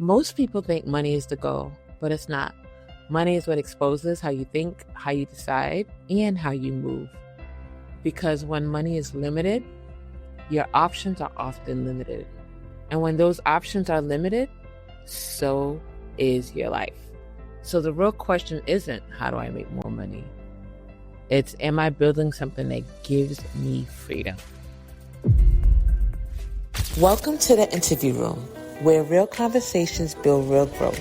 Most people think money is the goal, but it's not. Money is what exposes how you think, how you decide, and how you move. Because when money is limited, your options are often limited. And when those options are limited, so is your life. So the real question isn't, how do I make more money? It's, am I building something that gives me freedom? Welcome to the interview room, where real conversations build real growth.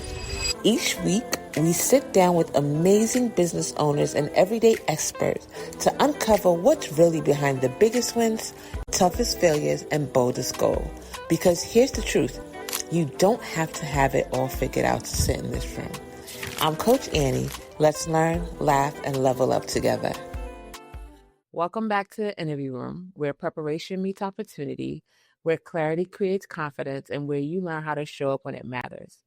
Each week, we sit down with amazing business owners and everyday experts to uncover what's really behind the biggest wins, toughest failures, and boldest goals. Because here's the truth, you don't have to have it all figured out to sit in this room. I'm Coach Annie. Let's learn, laugh, and level up together. Welcome back to the interview room, where preparation meets opportunity, where clarity creates confidence, and where you learn how to show up when it matters.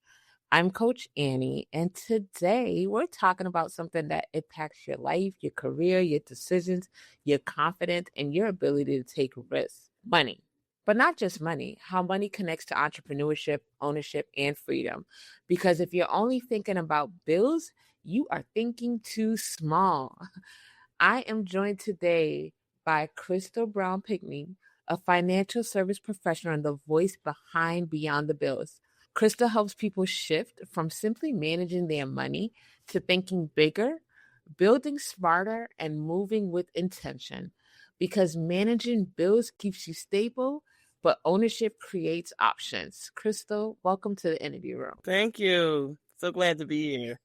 I'm Coach Annie, and today we're talking about something that impacts your life, your career, your decisions, your confidence, and your ability to take risks. Money. But not just money, how money connects to entrepreneurship, ownership, and freedom. Because if you're only thinking about bills, you are thinking too small. I am joined today by Crystal Brown-Pinkney, a financial service professional and the voice behind Beyond the Bills. Crystal helps people shift from simply managing their money to thinking bigger, building smarter, and moving with intention. Because managing bills keeps you stable, but ownership creates options. Crystal, welcome to the interview room. Thank you. So glad to be here.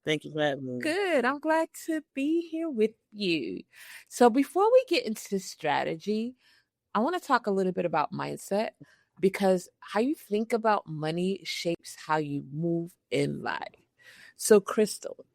Thank you for having me. Good. I'm glad to be here with you. So before we get into strategy, I want to talk a little bit about mindset, because how you think about money shapes how you move in life. So Crystal,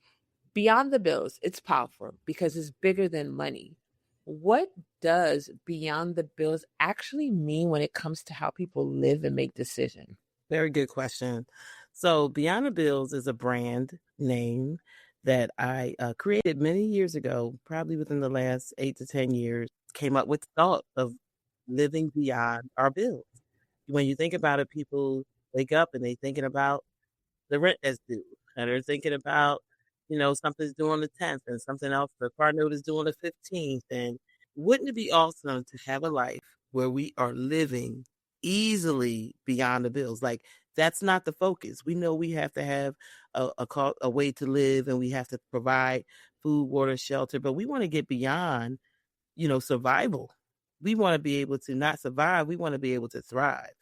Beyond the Bills, it's powerful because it's bigger than money. What does Beyond the Bills actually mean when it comes to how people live and make decisions? Very good question. So Beyond the Bills is a brand name that I created many years ago, probably within the last 8 to 10 years, came up with the thought of living beyond our bills. When you think about it, people wake up and they're thinking about the rent that's due, and they're thinking about, something's due on the 10th and something else, the car note is due on the 15th. And wouldn't it be awesome to have a life where we are living easily beyond the bills? Like, that's not the focus. We know we have to have a way to live, and we have to provide food, water, shelter, but we want to get beyond, survival. We want to be able to not survive. We want to be able to thrive.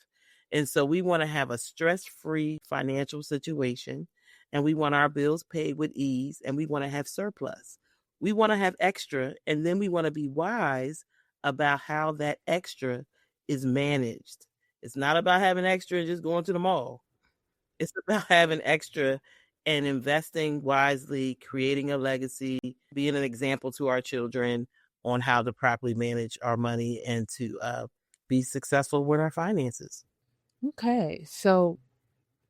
And so we want to have a stress-free financial situation, and we want our bills paid with ease, and we want to have surplus. We want to have extra, and then we want to be wise about how that extra is managed. It's not about having extra and just going to the mall. It's about having extra and investing wisely, creating a legacy, being an example to our children on how to properly manage our money and to be successful with our finances. Okay, so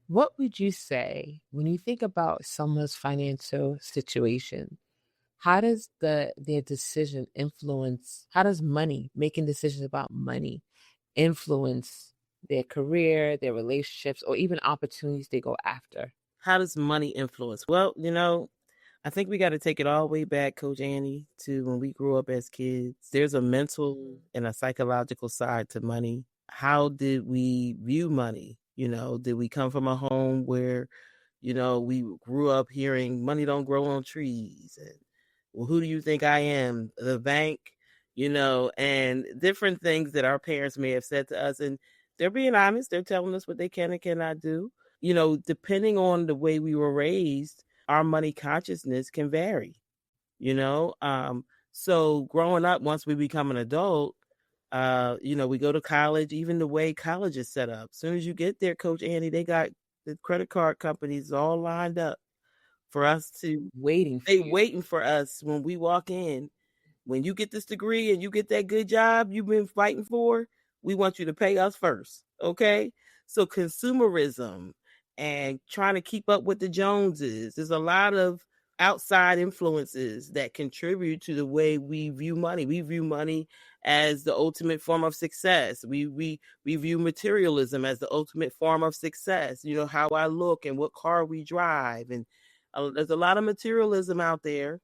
what would you say when you think about someone's financial situation? How does their decision influence, how does making decisions about money influence their career, their relationships, or even opportunities they go after? How does money influence? Well, I think we got to take it all the way back, Coach Annie, to when we grew up as kids. There's a mental and a psychological side to money. How did we view money? Did we come from a home where, we grew up hearing money don't grow on trees? And, well, who do you think I am? The bank, and different things that our parents may have said to us. And they're being honest. They're telling us what they can and cannot do. Depending on the way we were raised, our money consciousness can vary, So growing up, once we become an adult, we go to college, even the way college is set up. As soon as you get there, Coach Annie, they got the credit card companies all lined up for us to waiting for us when we walk in. When you get this degree and you get that good job you've been fighting for, we want you to pay us first. Okay. So consumerism and trying to keep up with the Joneses. There's a lot of outside influences that contribute to the way we view money. We view money as the ultimate form of success. We view materialism as the ultimate form of success. You know, how I look and what car we drive, and there's a lot of materialism out there.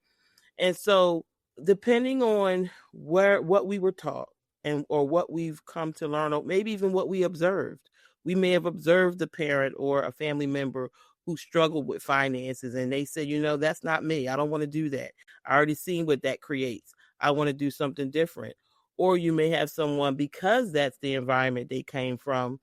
And so, depending on what we were taught and or what we've come to learn, or maybe even what we observed, we may have observed a parent or a family member who struggled with finances, and they said, you know, that's not me. I don't want to do that. I already seen what that creates. I want to do something different. Or you may have someone, because that's the environment they came from,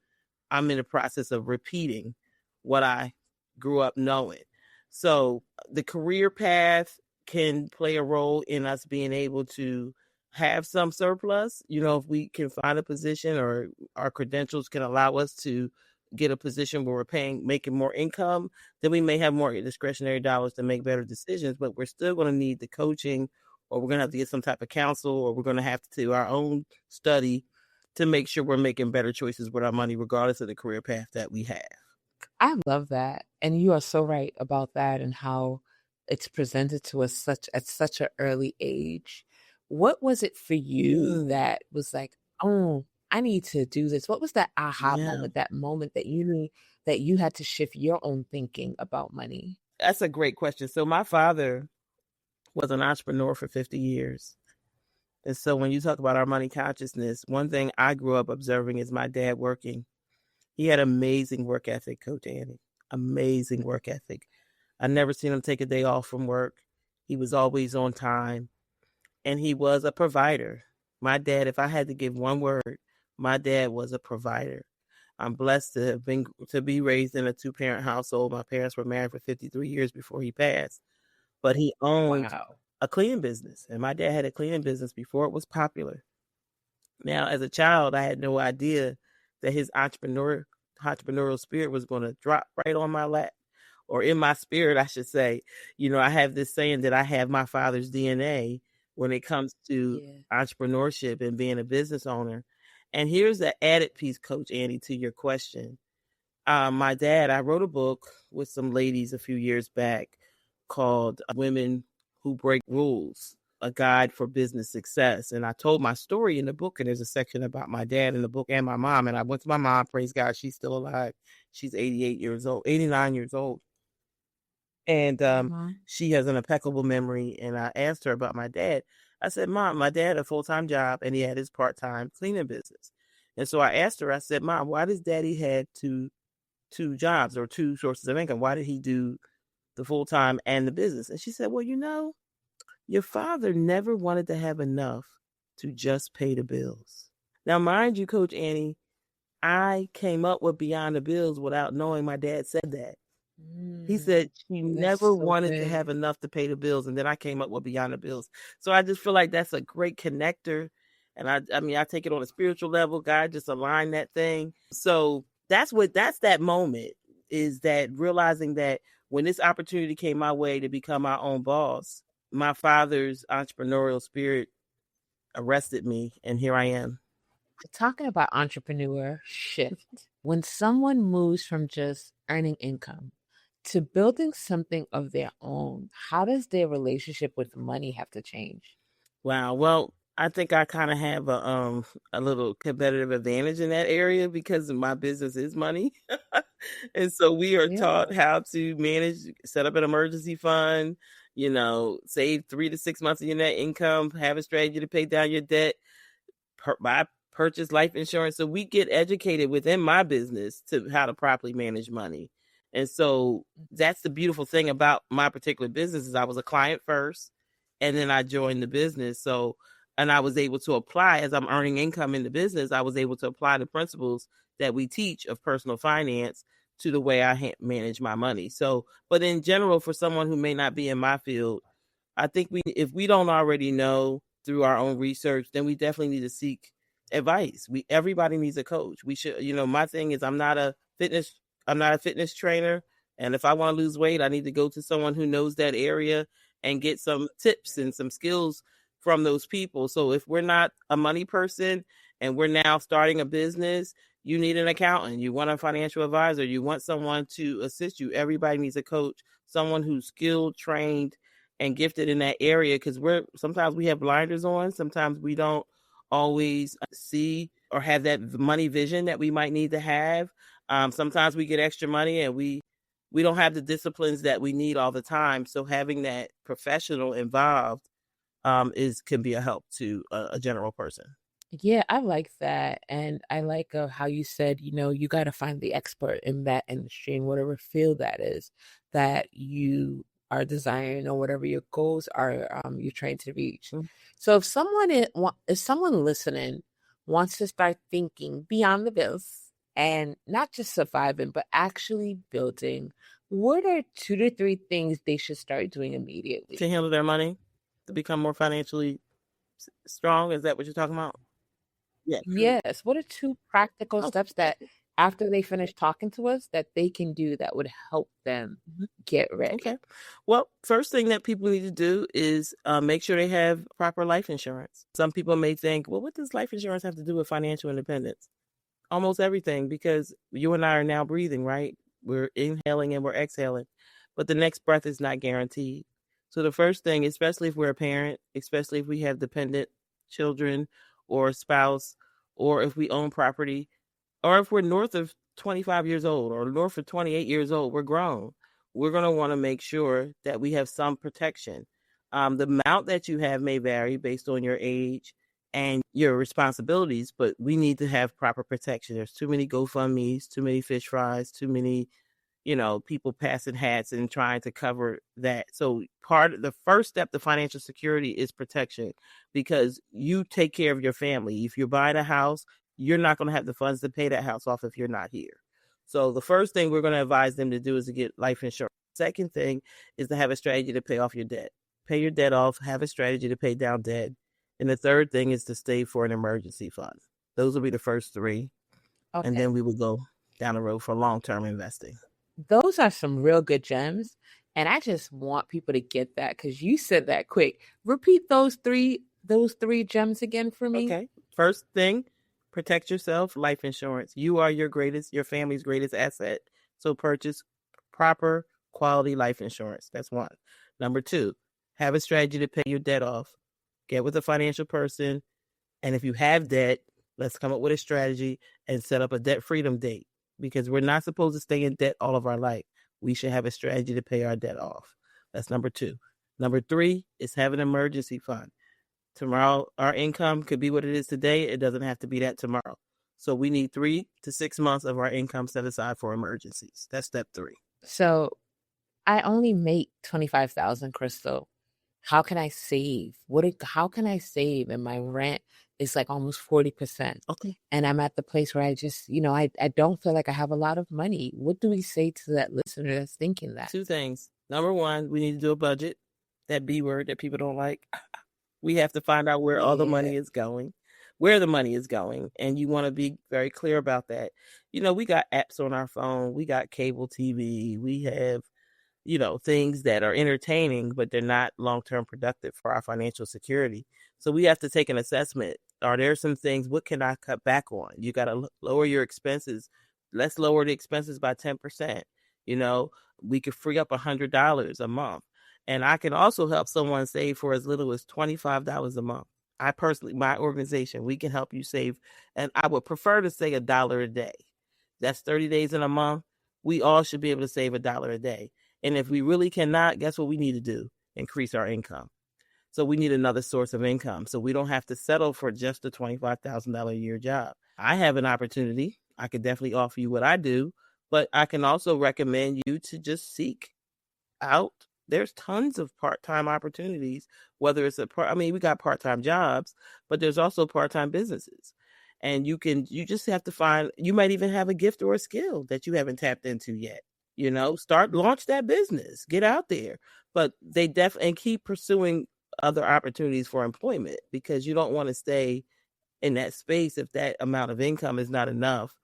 I'm in the process of repeating what I grew up knowing. So the career path can play a role in us being able to have some surplus. You know, if we can find a position or our credentials can allow us to get a position where we're making more income, then we may have more discretionary dollars to make better decisions, but we're still going to need the coaching, or we're going to have to get some type of counsel, or we're going to have to do our own study to make sure we're making better choices with our money, regardless of the career path that we have. I love that. And you are so right about that and how it's presented to us at such an early age. What was it for you that was like, oh, I need to do this? What was that aha moment, that moment that you knew that you had to shift your own thinking about money? That's a great question. So my father was an entrepreneur for 50 years. And so when you talk about our money consciousness, one thing I grew up observing is my dad working. He had amazing work ethic, Coach Annie. Amazing work ethic. I never seen him take a day off from work. He was always on time. And he was a provider. My dad, if I had to give one word, my dad was a provider. I'm blessed to be raised in a 2-parent household. My parents were married for 53 years before he passed. But he owned a cleaning business. And my dad had a cleaning business before it was popular. Now, as a child, I had no idea that his entrepreneurial spirit was going to drop right on my lap, or in my spirit, I should say. You know, I have this saying that I have my father's DNA when it comes to entrepreneurship and being a business owner. And here's the added piece, Coach Annie, to your question. My dad, I wrote a book with some ladies a few years back called Women Who Break Rules, a guide for business success. And I told my story in the book, and there's a section about my dad in the book and my mom. And I went to my mom, praise God, she's still alive. She's 89 years old. And she has an impeccable memory. And I asked her about my dad. I said, Mom, my dad had a full-time job and he had his part-time cleaning business. And so I asked her, I said, Mom, why does Daddy had two jobs or two sources of income? Why did he do the full-time and the business? And she said, well, you know, your father never wanted to have enough to just pay the bills. Now, mind you, Coach Annie, I came up with Beyond the Bills without knowing my dad said that. He said she never wanted to have enough to pay the bills. And then I came up with Beyond the Bills. So I just feel like that's a great connector. And I mean, I take it on a spiritual level. God just aligned that thing. So that's that moment, is that realizing that when this opportunity came my way to become my own boss, my father's entrepreneurial spirit arrested me. And here I am. Talking about entrepreneur shift, when someone moves from just earning income to building something of their own, how does their relationship with money have to change? Wow. Well, I think I kind of have a little competitive advantage in that area because my business is money. And so we are taught how to manage, set up an emergency fund, you know, save 3 to 6 months of your net income, have a strategy to pay down your debt, purchase life insurance. So we get educated within my business to how to properly manage money. And so that's the beautiful thing about my particular business, is I was a client first and then I joined the business. So, and I was able to apply, as I'm earning income in the business, I was able to apply the principles that we teach of personal finance to the way I manage my money. So, but in general, for someone who may not be in my field, I think if we don't already know through our own research, then we definitely need to seek advice. Everybody needs a coach. We should, you know, my thing is I'm not a fitness trainer. And if I want to lose weight, I need to go to someone who knows that area and get some tips and some skills from those people. So if we're not a money person and we're now starting a business, You need an accountant. You want a financial advisor. You want someone to assist you. Everybody needs a coach, someone who's skilled, trained, and gifted in that area. Because sometimes we have blinders on. Sometimes we don't always see or have that money vision that we might need to have. Sometimes we get extra money and we don't have the disciplines that we need all the time. So having that professional involved can be a help to a general person. Yeah, I like that. And I like how you said, you got to find the expert in that industry and whatever field that is that you are desiring or whatever your goals are you're trying to reach. Mm-hmm. So if someone listening wants to start thinking beyond the bills and not just surviving, but actually building, what are 2 to 3 things they should start doing immediately? To handle their money, to become more financially strong? Is that what you're talking about? Yes. What are 2 practical steps that after they finish talking to us that they can do that would help them get ready? Okay. Well, first thing that people need to do is make sure they have proper life insurance. Some people may think, well, what does life insurance have to do with financial independence? Almost everything, because you and I are now breathing, right? We're inhaling and we're exhaling, but the next breath is not guaranteed. So the first thing, especially if we're a parent, especially if we have dependent children or a spouse, or if we own property, or if we're north of 25 years old or north of 28 years old, we're grown. We're going to want to make sure that we have some protection. The amount that you have may vary based on your age and your responsibilities, but we need to have proper protection. There's too many GoFundMe's, too many fish fries, too many people passing hats and trying to cover that. So the first step to financial security is protection, because you take care of your family. If you're buying a house, you're not going to have the funds to pay that house off if you're not here. So the first thing we're going to advise them to do is to get life insurance. Second thing is to have a strategy to pay off your debt. Pay your debt off, have a strategy to pay down debt. And the third thing is to save for an emergency fund. Those will be the first 3. Okay. And then we will go down the road for long-term investing. Those are some real good gems. And I just want people to get that because you said that quick. Repeat those three gems again for me. Okay. First thing, protect yourself, life insurance. You are your family's greatest asset. So purchase proper quality life insurance. That's 1. Number 2, have a strategy to pay your debt off. Get with a financial person. And if you have debt, let's come up with a strategy and set up a debt freedom date, because we're not supposed to stay in debt all of our life. We should have a strategy to pay our debt off. That's number 2. Number 3 is have an emergency fund. Tomorrow, our income could be what it is today. It doesn't have to be that tomorrow. So we need 3 to 6 months of our income set aside for emergencies. That's step 3. So I only make $25,000, Crystal. How can I save? How can I save? And my rent is like almost 40%. Okay. And I'm at the place where I just, I don't feel like I have a lot of money. What do we say to that listener that's thinking that? 2 things. Number 1, we need to do a budget. That B word that people don't like. We have to find out where all the money is going, and you want to be very clear about that. We got apps on our phone. We got cable TV. We have, things that are entertaining, but they're not long-term productive for our financial security. So we have to take an assessment. Are there some things, what can I cut back on? You got to lower your expenses. Let's lower the expenses by 10%. We could free up $100 a month. And I can also help someone save for as little as $25 a month. I personally, my organization, we can help you save. And I would prefer to say $1 a day. That's 30 days in a month. We all should be able to save $1 a day. And if we really cannot, guess what we need to do? Increase our income. So we need another source of income. So we don't have to settle for just a $25,000 a year job. I have an opportunity. I could definitely offer you what I do, but I can also recommend you to just out. There's tons of part-time opportunities, whether it's we got part-time jobs, but there's also part-time businesses. And you just have to find, you might even have a gift or a skill that you haven't tapped into yet. Launch that business, get out there. But they definitely keep pursuing other opportunities for employment, because you don't want to stay in that space if that amount of income is not enough,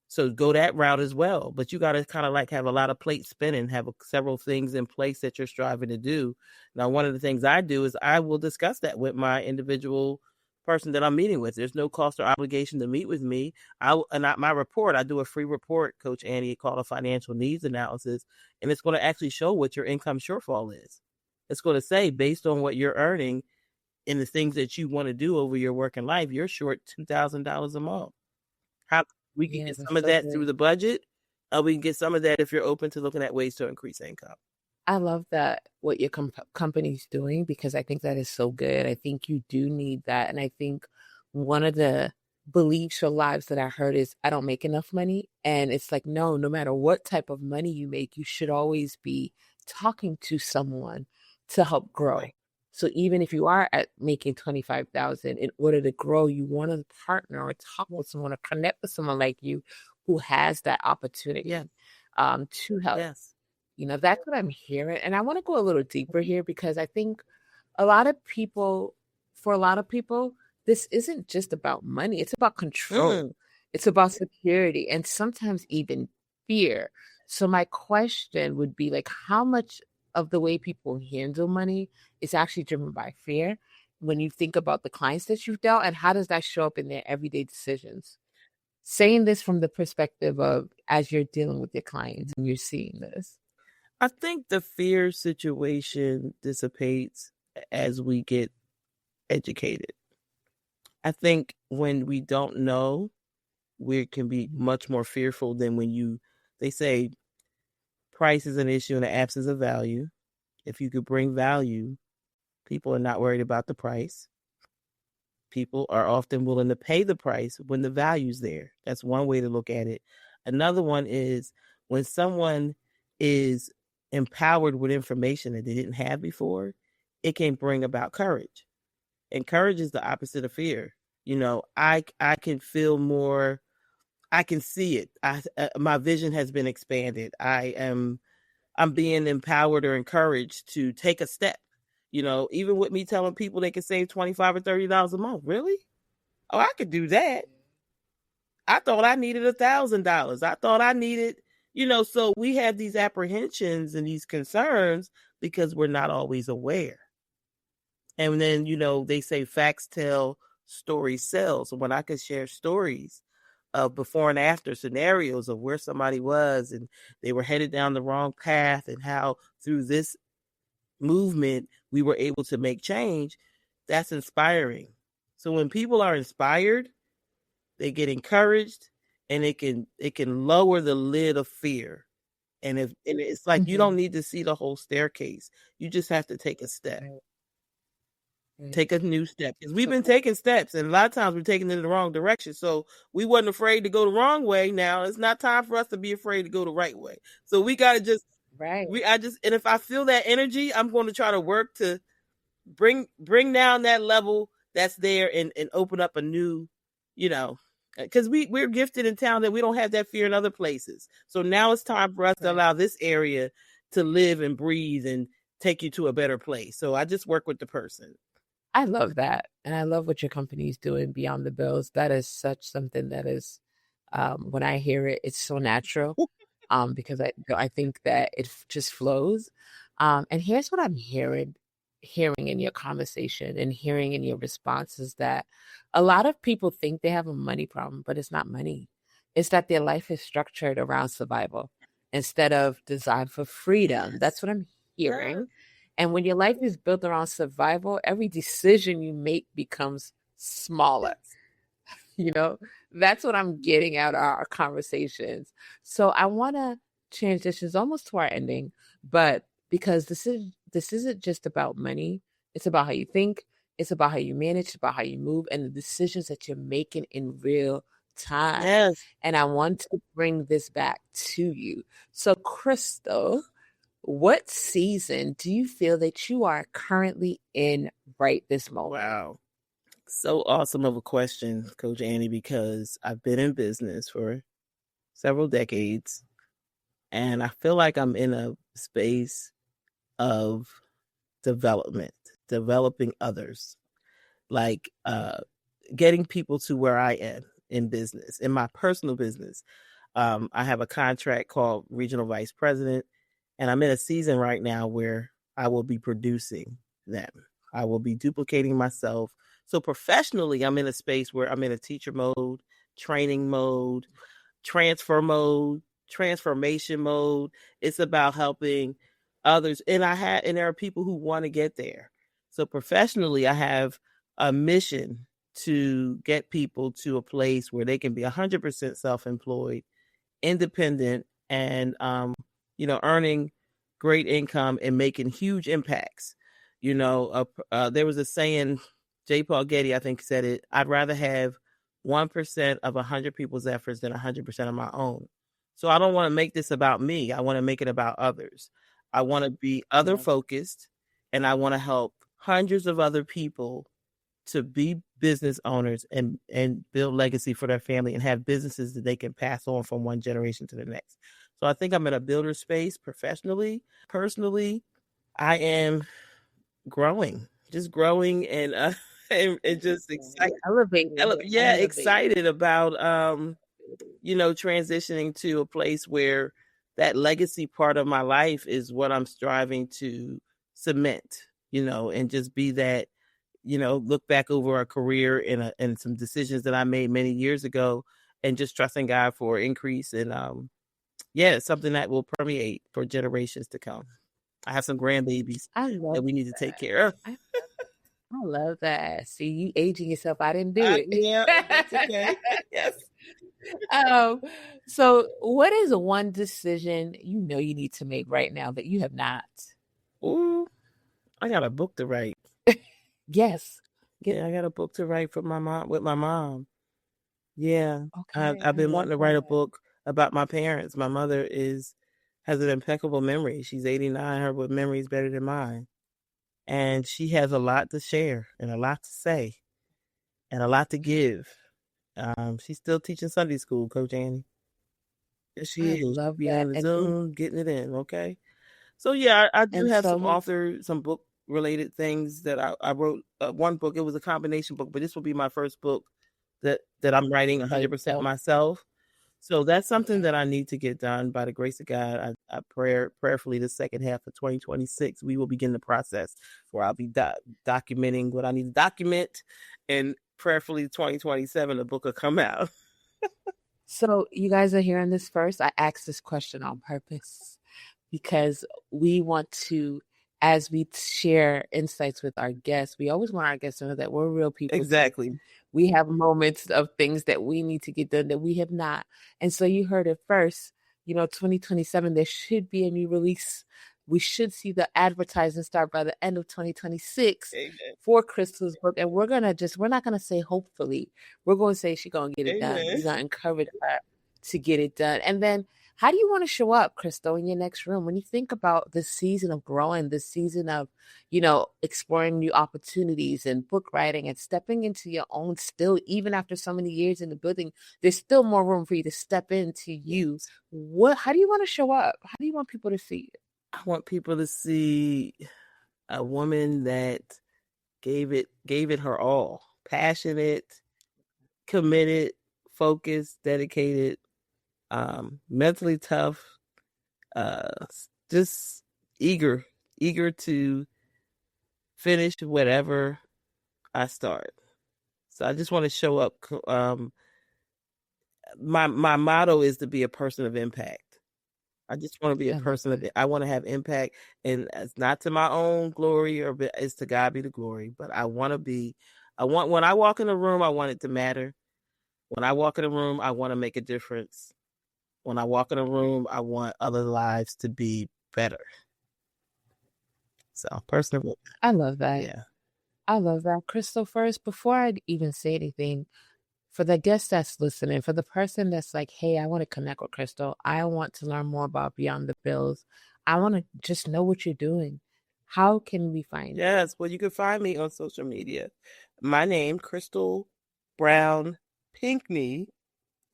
So go that route as well. But you got to kind of like have a lot of plates spinning, have several things in place that you're striving to do. Now, one of the things I do is I will discuss that with my individual person that I'm meeting with. There's no cost or obligation to meet with me. My report, I do a free report, Coach Annie, called a financial needs analysis, and it's going to actually show what your income shortfall is. It's going to say, based on what you're earning and the things that you want to do over your working life, you're short $2,000 a month. How we can get some of that through the budget. We can get some of that if you're open to looking at ways to increase income. I love that what your company's doing, because I think that is so good. I think you do need that. And I think one of the beliefs or lives that I heard is, I don't make enough money. And it's like, no matter what type of money you make, you should always be talking to someone to help grow. Right. So even if you are at making 25,000, in order to grow, you want to partner or talk with someone or connect with someone like you who has that opportunity to help. Yes. That's what I'm hearing. And I want to go a little deeper here, because I think for a lot of people, this isn't just about money. It's about control. It's about security, and sometimes even fear. So my question would be, like, how much of the way people handle money is actually driven by fear when you think about the clients that you've dealt, and how does that show up in their everyday decisions? Saying this from the perspective of, as you're dealing with your clients and you're seeing this. I think the fear situation dissipates as we get educated. I think when we don't know, we can be much more fearful than when they say price is an issue in the absence of value. If you could bring value, people are not worried about the price. People are often willing to pay the price when the value's there. That's one way to look at it. Another one is when someone is empowered with information that they didn't have before, it can bring about courage. And courage is the opposite of fear. I can feel more, I can see it. My vision has been expanded. I'm being empowered or encouraged to take a step. Even with me telling people they can save $25 or $30 a month. Really? Oh, I could do that. I thought I needed $1,000. I thought I needed, so we have these apprehensions and these concerns because we're not always aware. And then, they say facts tell, stories sell. So when I could share stories of before and after scenarios of where somebody was and they were headed down the wrong path, and how through this movement we were able to make change, that's inspiring. So when people are inspired, they get encouraged, and it can lower the lid of fear. And it's like, you don't need to see the whole staircase. You just have to take a step. Take a new step, because we've been taking steps, and a lot of times we're taking it in the wrong direction. So we wasn't afraid to go the wrong way. Now it's not time for us to be afraid to go the right way. So we got to just and if I feel that energy, I'm going to try to work to bring down that level that's there and open up a new, because we're gifted in town that we don't have that fear in other places. So now it's time for us to allow this area to live and breathe and take you to a better place. So I just work with the person. I love that. And I love what your company is doing beyond the bills. That is such something that is, when I hear it, it's so natural, because I think that it just flows. And here's what I'm hearing in your conversation and hearing in your responses, that a lot of people think they have a money problem, but it's not money. It's that their life is structured around survival instead of designed for freedom. That's what I'm hearing. And when your life is built around survival, every decision you make becomes smaller. That's what I'm getting out of our conversations. So I want to transition almost to our ending, but because this isn't just about money. It's about how you think. It's about how you manage. It's about how you move and the decisions that you're making in real time. Yes. And I want to bring this back to you. So, Crystal, what season do you feel that you are currently in right this moment? Wow. So awesome of a question, Coach Annie, because I've been in business for several decades, and I feel like I'm in a space of developing others, like getting people to where I am in business, in my personal business. I have a contract called Regional Vice President, and I'm in a season right now where I will be producing them. I will be duplicating myself So professionally, I'm in a space where I'm in a teacher mode, training mode, transfer mode, transformation mode. It's about helping others. And there are people who want to get there. So professionally, I have a mission to get people to a place where they can be 100% self-employed, independent, and earning great income and making huge impacts. There was a saying, J. Paul Getty, I think, said it: I'd rather have 1% of 100 people's efforts than 100% of my own. So I don't want to make this about me. I want to make it about others. I want to be other focused, and I want to help hundreds of other people to be business owners and build legacy for their family and have businesses that they can pass on from one generation to the next. So I think I'm in a builder space professionally. Personally, I am just growing and just excited. Elevating. Excited about transitioning to a place where that legacy part of my life is what I'm striving to cement, and just be that, look back over a career and some decisions that I made many years ago and just trusting God for increase and something that will permeate for generations to come. I have some grandbabies that we need to take care of. I love that. See, you aging yourself. I didn't do it. Yeah, that's okay. Yes. So what is one decision you need to make right now that you have not? Ooh, I got a book to write. Yes. Yeah, I got a book to write with my mom. Yeah. Okay. I've been wanting to write a book about my parents. My mother has an impeccable memory. She's 89. Her memory is better than mine. And she has a lot to share and a lot to say and a lot to give. She's still teaching Sunday school, Coach Annie. Yes, she is. Love behind that. the Zoom, getting it in, okay? So, yeah, I do have some book-related things that I wrote. One book, it was a combination book, but this will be my first book that I'm writing 100% myself. So that's something that I need to get done by the grace of God. I prayerfully the second half of 2026, we will begin the process where I'll be documenting what I need to document, and prayerfully 2027, the book will come out. So you guys are hearing this first. I asked this question on purpose because we want to, as we share insights with our guests, we always want our guests to know that we're real people. Exactly. Too. We have moments of things that we need to get done that we have not. And so you heard it first, 2027, there should be a new release. We should see the advertising start by the end of 2026 for Crystal's book. And we're not going to say hopefully. We're going to say she's going to get it done. We're going to encourage her to get it done. And then how do you want to show up, Crystal, in your next room? When you think about this season of growing, this season of, exploring new opportunities and book writing and stepping into your own still, even after so many years in the building, there's still more room for you to step into you. How do you want to show up? How do you want people to see you? I want people to see a woman that gave it her all. Passionate, committed, focused, dedicated, mentally tough, just eager to finish whatever I start. So I just want to show up. My motto is to be a person of impact. I just want to be a person I want to have impact, and it's not to my own glory, it's to God be the glory. But when I walk in a room, I want it to matter. When I walk in a room, I want to make a difference. When I walk in a room, I want other lives to be better. So, personally, I love that. Yeah. I love that. Crystal, first, before I even say anything, for the guest that's listening, for the person that's like, hey, I want to connect with Crystal. I want to learn more about Beyond the Bills. I want to just know what you're doing. How can we find you? Yes, well, you can find me on social media. My name, Crystal Brown-Pinkney.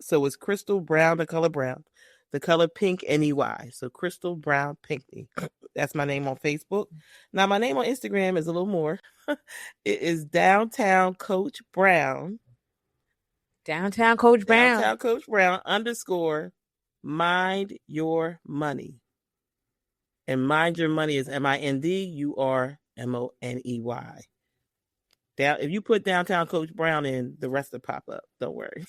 So it's Crystal Brown, the color pink, N-E-Y. So Crystal Brown-Pinkney. That's my name on Facebook. Now, my name on Instagram is a little more. It is Downtown Coach Brown. Downtown Coach Brown. Downtown Coach Brown _ Mind Your Money. And Mind Your Money is MINDURMONEY. If you put Downtown Coach Brown in, the rest will pop up. Don't worry.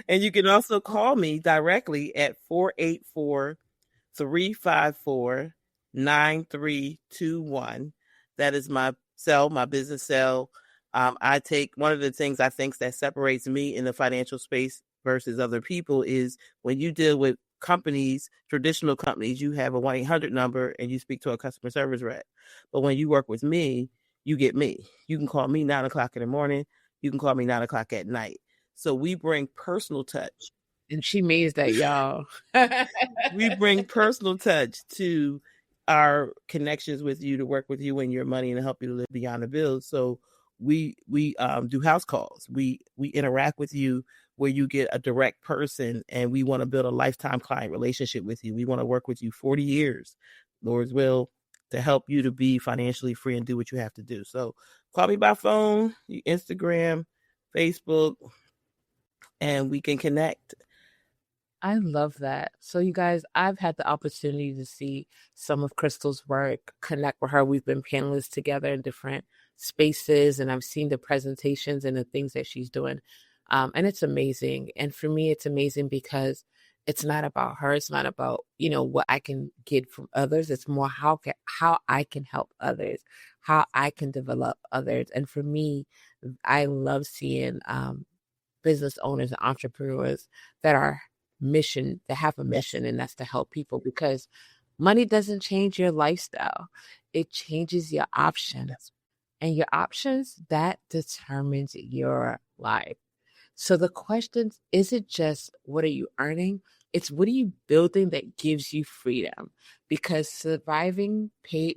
And you can also call me directly at 484-354-9321. That is my cell, my business cell. I take one of the things I think that separates me in the financial space versus other people is when you deal with companies, traditional companies, you have a 1-800 number and you speak to a customer service rep. But when you work with me, you get me. You can call me 9 o'clock in the morning. You can call me 9 o'clock at night. So we bring personal touch. And she means that, y'all. We bring personal touch to our connections with you to work with you and your money and to help you to live beyond the bills. So we do house calls. We interact with you where you get a direct person, and we want to build a lifetime client relationship with you. We want to work with you 40 years, Lord's will, to help you to be financially free and do what you have to do. So call me by phone, Instagram, Facebook, and we can connect. I love that. So you guys, I've had the opportunity to see some of Crystal's work, connect with her. We've been panelists together in different spaces, and I've seen the presentations and the things that she's doing. And it's amazing. And for me, it's amazing because it's not about her. It's not about, what I can get from others. It's more how I can help others, how I can develop others. And for me, I love seeing business owners and entrepreneurs that have a mission, and that's to help people, because money doesn't change your lifestyle. It changes your options, and your options, that determines your life. So the question isn't just what are you earning? It's what are you building that gives you freedom? Because surviving pays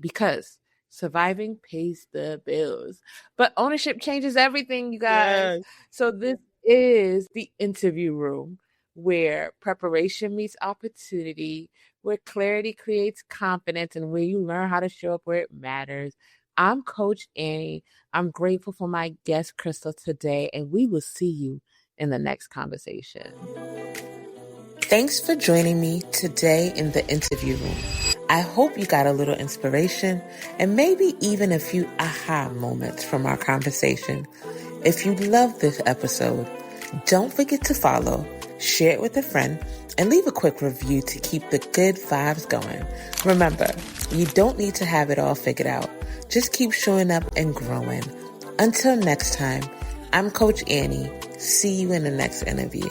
the bills. But ownership changes everything, you guys. Yes. So this is the interview room, where preparation meets opportunity, where clarity creates confidence, and where you learn how to show up where it matters. I'm Coach Annie. I'm grateful for my guest, Crystal, today, and we will see you in the next conversation. Thanks for joining me today in the interview room. I hope you got a little inspiration and maybe even a few aha moments from our conversation. If you loved this episode, don't forget to follow, share it with a friend, and leave a quick review to keep the good vibes going. Remember, you don't need to have it all figured out. Just keep showing up and growing. Until next time, I'm Coach Annie. See you in the next interview.